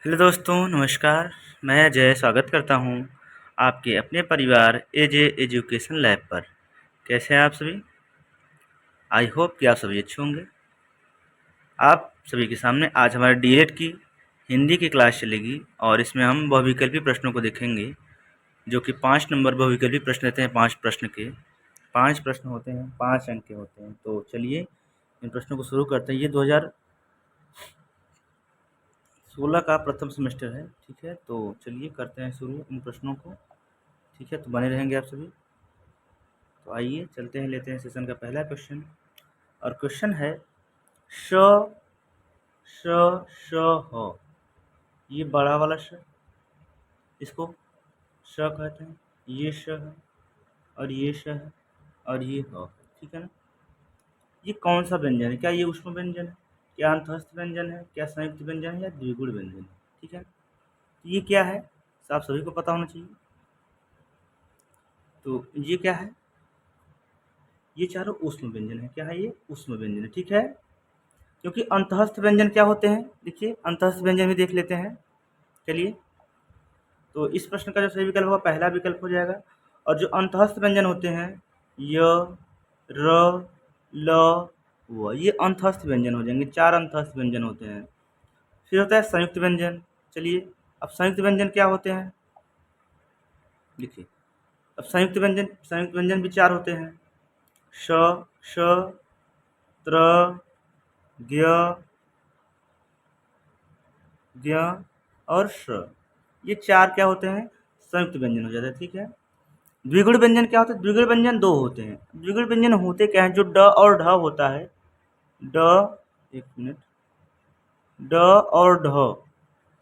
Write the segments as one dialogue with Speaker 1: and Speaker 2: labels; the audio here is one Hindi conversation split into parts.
Speaker 1: हेलो दोस्तों, नमस्कार। मैं अजय स्वागत करता हूं आपके अपने परिवार एजे एजुकेशन लैब पर। कैसे हैं आप सभी? आई होप कि आप सभी अच्छे होंगे। आप सभी के सामने आज हमारे डीएलएड की हिंदी की क्लास चलेगी और इसमें हम बहुविकल्पी प्रश्नों को देखेंगे, जो कि 5 नंबर बहुविकल्पी प्रश्न रहते हैं। 5 प्रश्न के 5 प्रश्न होते हैं, 5 अंक के होते हैं। तो चलिए इन प्रश्नों को शुरू करते हैं। ये 2016 का प्रथम सेमेस्टर है, ठीक है। तो चलिए करते हैं शुरू इन प्रश्नों को, ठीक है। तो बने रहेंगे आप सभी। तो आइए चलते हैं, लेते हैं सेशन का पहला क्वेश्चन। और क्वेश्चन है श श श ह। ये बड़ा वाला श, इसको श कहते हैं। ये श है और ये श है और ये ह, ठीक है ना। ये कौन सा व्यंजन है? क्या ये ऊष्म व्यंजन है, क्या अंतःस्थ व्यंजन है, क्या संयुक्त व्यंजन है, या द्विगुण व्यंजन है, ठीक है। तो ये क्या है, आप सभी को पता होना चाहिए। तो ये क्या है? ये चारों ऊष्म व्यंजन है। क्या है? ये ऊष्म व्यंजन है, ठीक है। क्योंकि अंतःस्थ व्यंजन क्या होते हैं, देखिए अंतःस्थ व्यंजन भी देख लेते हैं। चलिए, तो इस प्रश्न का जो सही विकल्प होगा पहला विकल्प हो जाएगा। और जो अंतःस्थ व्यंजन होते हैं य, र, ल, व, ये अंतःस्थ व्यंजन हो जाएंगे। 4 अंतःस्थ व्यंजन होते हैं। फिर होता है संयुक्त व्यंजन। चलिए, अब संयुक्त व्यंजन क्या होते हैं, लिखिए। अब संयुक्त व्यंजन भी 4 होते हैं। श, श, त्र, ज्ञ, ज्ञ और श। ये 4 क्या होते हैं? संयुक्त व्यंजन हो जाते हैं, ठीक है। द्विगुण व्यंजन क्या होता है? द्विगुण व्यंजन 2 होते हैं। द्विगुण व्यंजन होते क्या है? जो ड और ढ होता है, ड, एक मिनट, ड और ढ,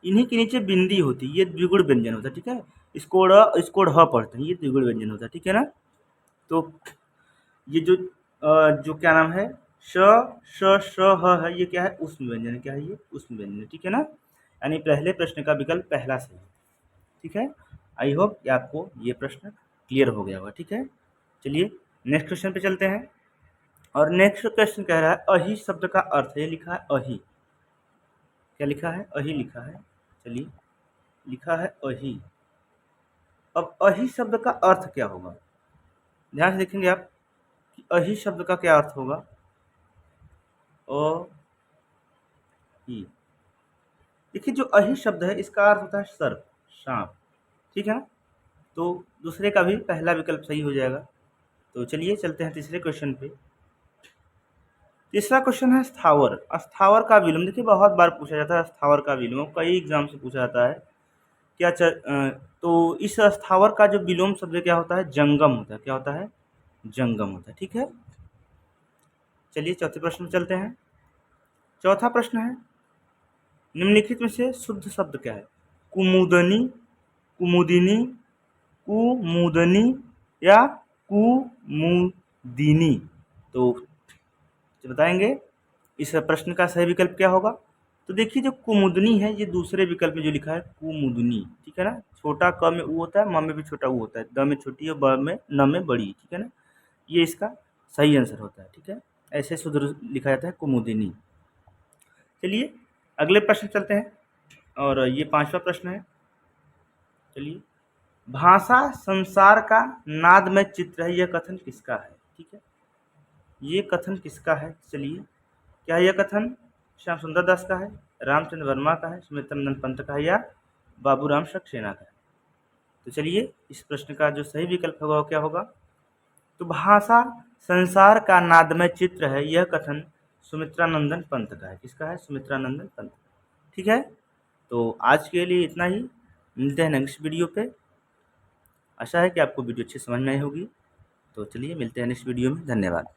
Speaker 1: इन्हीं के नीचे बिंदी होती है, ये द्विगुण व्यंजन होता है, ठीक है। इसको ढ पढ़ते हैं, ये द्विगुण व्यंजन होता है, ठीक है ना। तो ये जो क्या नाम है, श, ह है, ये क्या है? ऊष्म व्यंजन है। क्या है? ये ऊष्म व्यंजन है, ठीक है ना। यानी पहले प्रश्न का विकल्प पहला सही है, ठीक है। आई होप कि आपको ये प्रश्न क्लियर हो गया होगा, ठीक है। चलिए नेक्स्ट क्वेश्चन पे चलते हैं। और नेक्स्ट क्वेश्चन कह रहा है अहि शब्द का अर्थ। ये लिखा है अहि, क्या लिखा है? अहि लिखा है। चलिए, लिखा है अहि। अब अहि शब्द का अर्थ क्या होगा, ध्यान से देखेंगे आप कि अहि शब्द का क्या अर्थ होगा। अ ही, देखिए जो अहि शब्द है इसका अर्थ होता है सर्प, सांप, ठीक है ना। तो दूसरे का भी पहला विकल्प सही हो जाएगा। तो चलिए चलते हैं तीसरे क्वेश्चन पे। तीसरा क्वेश्चन है स्थावर। स्थावर का विलोम, देखिए बहुत बार पूछा जाता है स्थावर का विलोम, कई एग्जाम से पूछा जाता है। तो इस स्थावर का जो विलोम शब्द क्या होता है? जंगम होता है। क्या होता है? जंगम होता है, ठीक है। चलिए चौथे प्रश्न में चलते हैं। चौथा प्रश्न है निम्नलिखित में से शुद्ध शब्द क्या है? कुमुदनी, कुमुदिनी, कुमुदनी या कुमुदिनी। तो बताएंगे इस प्रश्न का सही विकल्प क्या होगा। तो देखिए जो कुमुदनी है ये दूसरे विकल्प में जो लिखा है कुमुदनी, ठीक है ना। छोटा क में ऊ होता है, म में भी छोटा ऊ होता है, द में छोटी है, ब में न में बड़ी, ठीक है ना। ये इसका सही आंसर होता है, ठीक है। ऐसे शुद्ध लिखा जाता है कुमुदिनी। चलिए अगले प्रश्न चलते हैं। और ये 5वां प्रश्न है। चलिए, भाषा संसार का नादमय चित्र है, यह कथन किसका है? ठीक है, ये कथन किसका है? चलिए, क्या यह कथन श्याम सुंदर दास का है, रामचंद्र वर्मा का है, सुमित्रानंद पंत का है, या बाबूराम सक्सेना का है? तो चलिए इस प्रश्न का जो सही विकल्प होगा वो क्या होगा। तो भाषा संसार का नादमय चित्र है, यह कथन सुमित्रानंदन पंत का है। किसका है? सुमित्रानंदन पंत, ठीक है। तो आज के लिए इतना ही, मिलते हैं नेक्स्ट वीडियो पे। आशा है कि आपको वीडियो अच्छी समझ में आई होगी। तो चलिए मिलते हैं नेक्स्ट वीडियो में, धन्यवाद।